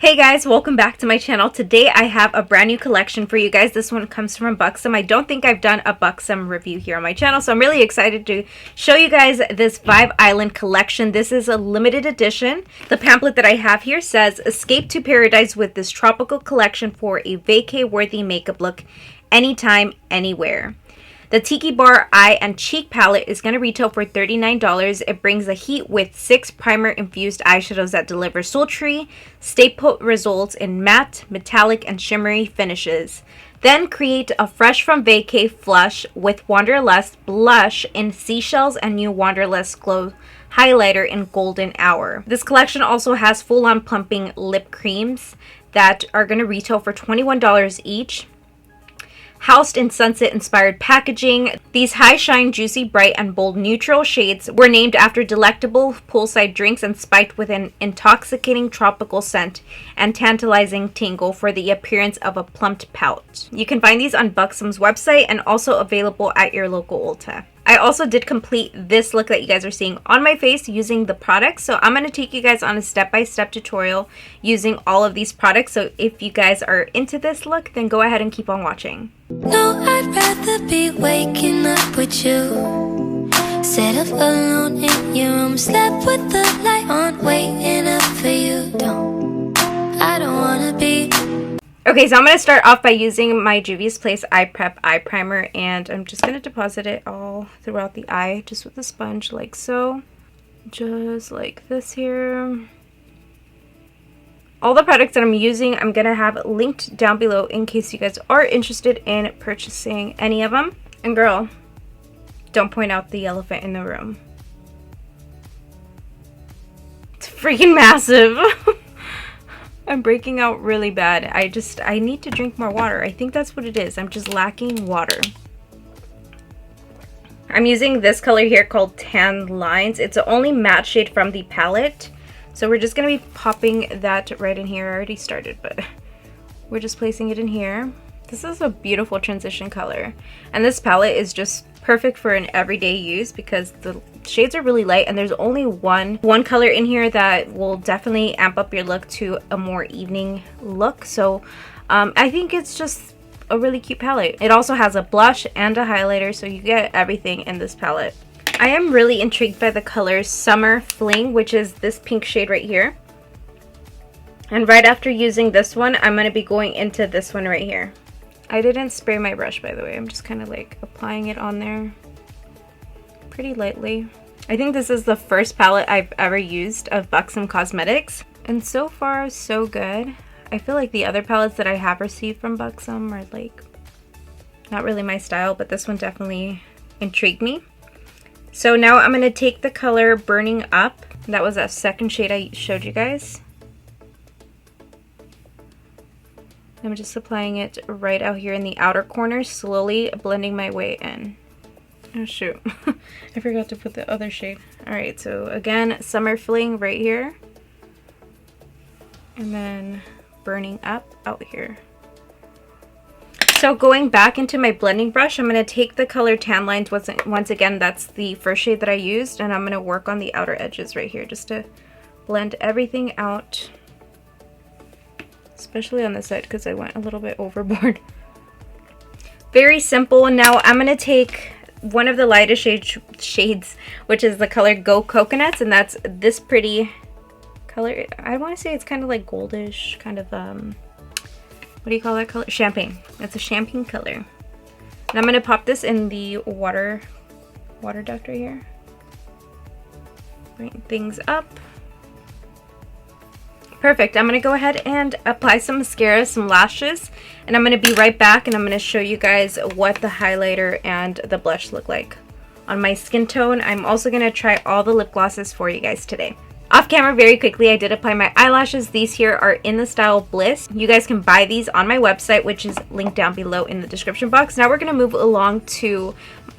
Hey guys, welcome back to my channel. Today I have a brand new collection for you guys. This one comes from Buxom. I don't think I've done a Buxom review here on my channel, so I'm really excited to show you guys this Vibe Island collection. This is a limited edition. The pamphlet that I have here says, "Escape to paradise with this tropical collection for a vacay-worthy makeup look anytime, anywhere." The Tiki Bar Eye and Cheek palette is going to retail for $39. It brings the heat with 6 primer-infused eyeshadows that deliver sultry, stay-put results in matte, metallic, and shimmery finishes. Then create a fresh from vacay flush with Wanderlust blush in Seashells and new Wanderlust Glow highlighter in Golden Hour. This collection also has full-on plumping lip creams that are going to retail for $21 each. Housed in sunset-inspired packaging, these high shine, juicy, bright, and bold neutral shades were named after delectable poolside drinks and spiked with an intoxicating tropical scent and tantalizing tingle for the appearance of a plumped pout. You can find these on Buxom's website and also available at your local Ulta. I also did complete this look that you guys are seeing on my face using the products. So I'm going to take you guys on a step-by-step tutorial using all of these products. So if you guys are into this look, then go ahead and keep on watching. No, I'd rather be waking up with you. Set up alone in your room, slept with the light on, waiting up for you. I don't wanna be. Okay, so I'm going to start off by using my Juvia's Place Eye Prep Eye Primer, and I'm just going to deposit it all throughout the eye, just with a sponge like so. Just like this here. All the products that I'm using, I'm going to have linked down below in case you guys are interested in purchasing any of them. And girl, don't point out the elephant in the room. It's freaking massive. I'm breaking out really bad. I need to drink more water. I think that's what it is. I'm just lacking water. I'm using this color here called Tan Lines. It's the only matte shade from the palette. So we're just going to be popping that right in here. I already started, but we're just placing it in here. This is a beautiful transition color. And this palette is just perfect for an everyday use because the shades are really light and there's only one color in here that will definitely amp up your look to a more evening look. So I think it's just a really cute palette. It also has a blush and a highlighter, so you get everything in this palette. I am really intrigued by the color Summer Fling, which is this pink shade right here. And right after using this one, I'm going to be going into this one right here. I didn't spray my brush, by the way. I'm just kind of like applying it on there pretty lightly. I think this is the first palette I've ever used of Buxom Cosmetics. And so far, so good. I feel like the other palettes that I have received from Buxom are like not really my style, but this one definitely intrigued me. So now I'm going to take the color Burning Up. That was that second shade I showed you guys. I'm just applying it right out here in the outer corner, slowly blending my way in. Oh shoot, I forgot to put the other shade. Alright, so again, Summer Fling right here. And then Burning Up out here. So going back into my blending brush, I'm going to take the color Tan Lines once again. That's the first shade that I used, and I'm going to work on the outer edges right here just to blend everything out. Especially on this side because I went a little bit overboard. Very simple. Now I'm going to take one of the lightest shades, which is the color Go Coconuts, and that's this pretty color. I want to say it's kind of like goldish, kind of what do you call that color? Champagne. It's a champagne color. And I'm going to pop this in the water duct right here. Bring things up. Perfect. I'm going to go ahead and apply some mascara, some lashes, and I'm going to be right back and I'm going to show you guys what the highlighter and the blush look like on my skin tone. I'm also going to try all the lip glosses for you guys today. Off camera, very quickly, I did apply my eyelashes. These here are in the style Bliss. You guys can buy these on my website, which is linked down below in the description box. Now we're going to move along to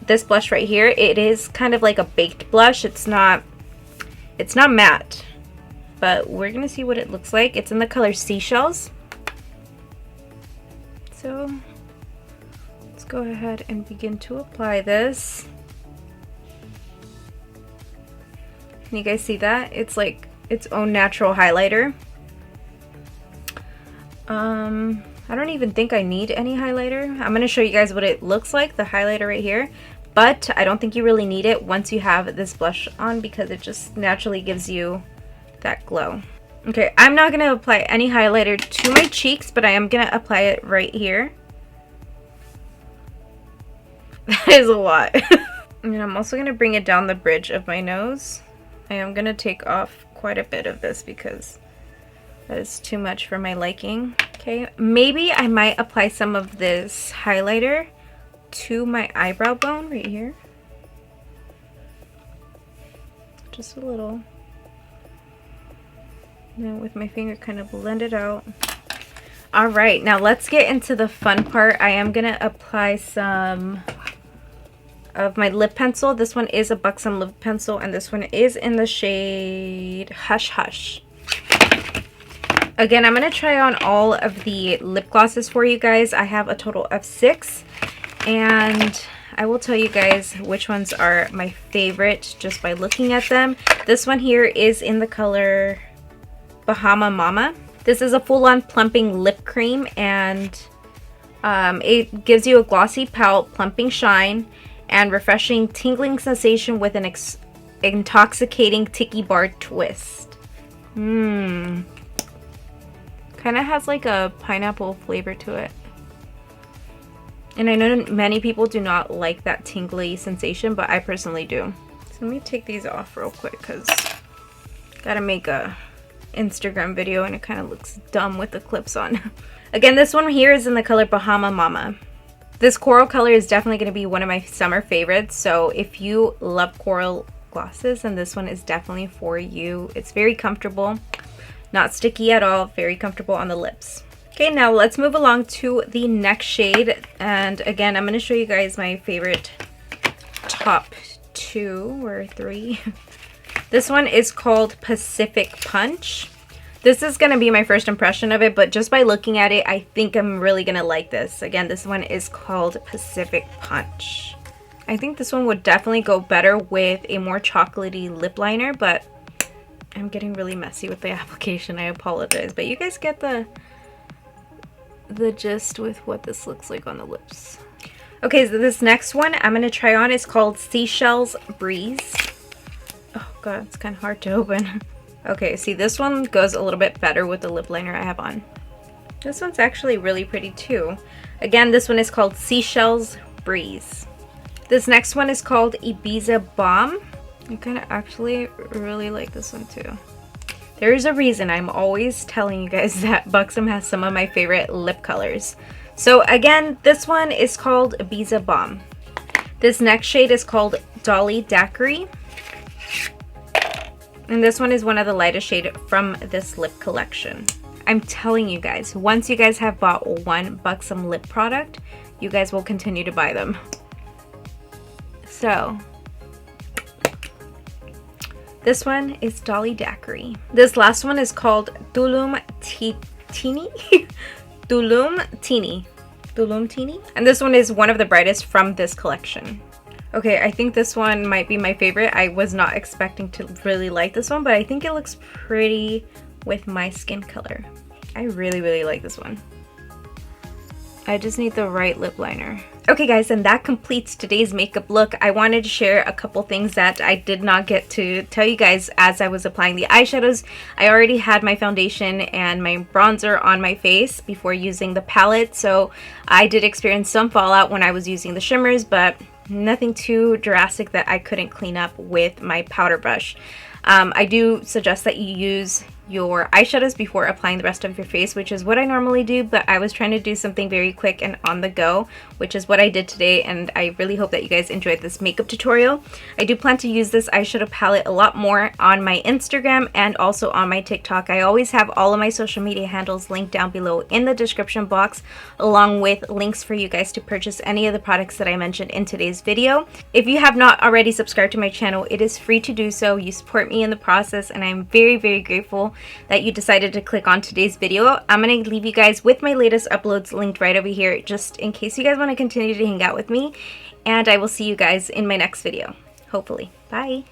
this blush right here. It is kind of like a baked blush. It's not matte, but we're going to see what it looks like. It's in the color Seashells. So let's go ahead and begin to apply this. Can you guys see that? It's like its own natural highlighter. I don't even think I need any highlighter. I'm going to show you guys what it looks like, the highlighter right here. But I don't think you really need it once you have this blush on because it just naturally gives you that glow. Okay, I'm not going to apply any highlighter to my cheeks, but I am going to apply it right here. That is a lot. And I'm also going to bring it down the bridge of my nose. I am going to take off quite a bit of this because that is too much for my liking. Okay, maybe I might apply some of this highlighter to my eyebrow bone right here. Just a little. And then with my finger kind of blend it out. Alright, now let's get into the fun part. I am going to apply some of my lip pencil. This one is a Buxom lip pencil and this one is in the shade Hush Hush. Again, I'm going to try on all of the lip glosses for you guys. I have a total of 6 and I will tell you guys which ones are my favorite just by looking at them. This one here is in the color Bahama Mama. This is a full-on plumping lip cream and it gives you a glossy pout, plumping shine, and refreshing tingling sensation with an intoxicating tiki bar twist. Kind of has like a pineapple flavor to it. And I know many people do not like that tingly sensation, but I personally do. So let me take these off real quick because gotta make a Instagram video and it kind of looks dumb with the clips on. Again, this one here is in the color Bahama Mama. This coral color is definitely going to be one of my summer favorites, so if you love coral glosses, then this one is definitely for you. It's very comfortable, not sticky at all, very comfortable on the lips. Okay, now let's move along to the next shade, and again, I'm going to show you guys my favorite top 2 or 3. This one is called Pacific Punch. This is going to be my first impression of it, but just by looking at it, I think I'm really going to like this. Again, this one is called Pacific Punch. I think this one would definitely go better with a more chocolatey lip liner, but I'm getting really messy with the application. I apologize, but you guys get the gist with what this looks like on the lips. Okay, so this next one I'm going to try on is called Seashells Breeze. Oh god, it's kind of hard to open. Okay, see, this one goes a little bit better with the lip liner I have on. This one's actually really pretty too. Again, this one is called Seashells Breeze. This next one is called Ibiza Bomb. I kind of actually really like this one too. There's a reason I'm always telling you guys that Buxom has some of my favorite lip colors. So again, this one is called Ibiza Bomb. This next shade is called Dolly Daiquiri. And this one is one of the lightest shade from this lip collection. I'm telling you guys, once you guys have bought one Buxom lip product, you guys will continue to buy them. So, this one is Dolly Daiquiri. This last one is called Tulum Teeny. Tulum Teeny. Tulum Teeny. And this one is one of the brightest from this collection. Okay, I think this one might be my favorite. I was not expecting to really like this one, but I think it looks pretty with my skin color. I really like this one. I just need the right lip liner. Okay guys, and that completes today's makeup look. I wanted to share a couple things that I did not get to tell you guys as I was applying the eyeshadows. I already had my foundation and my bronzer on my face before using the palette, so I did experience some fallout when I was using the shimmers, but nothing too drastic that I couldn't clean up with my powder brush. I do suggest that you use your eyeshadows before applying the rest of your face, which is what I normally do, but I was trying to do something very quick and on the go, which is what I did today, and I really hope that you guys enjoyed this makeup tutorial. I do plan to use this eyeshadow palette a lot more on my Instagram and also on my TikTok. I always have all of my social media handles linked down below in the description box, along with links for you guys to purchase any of the products that I mentioned in today's video. If you have not already subscribed to my channel, it is free to do so. You support me in the process, and I'm very grateful that you decided to click on today's video. I'm going to leave you guys with my latest uploads linked right over here, just in case you guys want to continue to hang out with me, and I will see you guys in my next video, hopefully. Bye!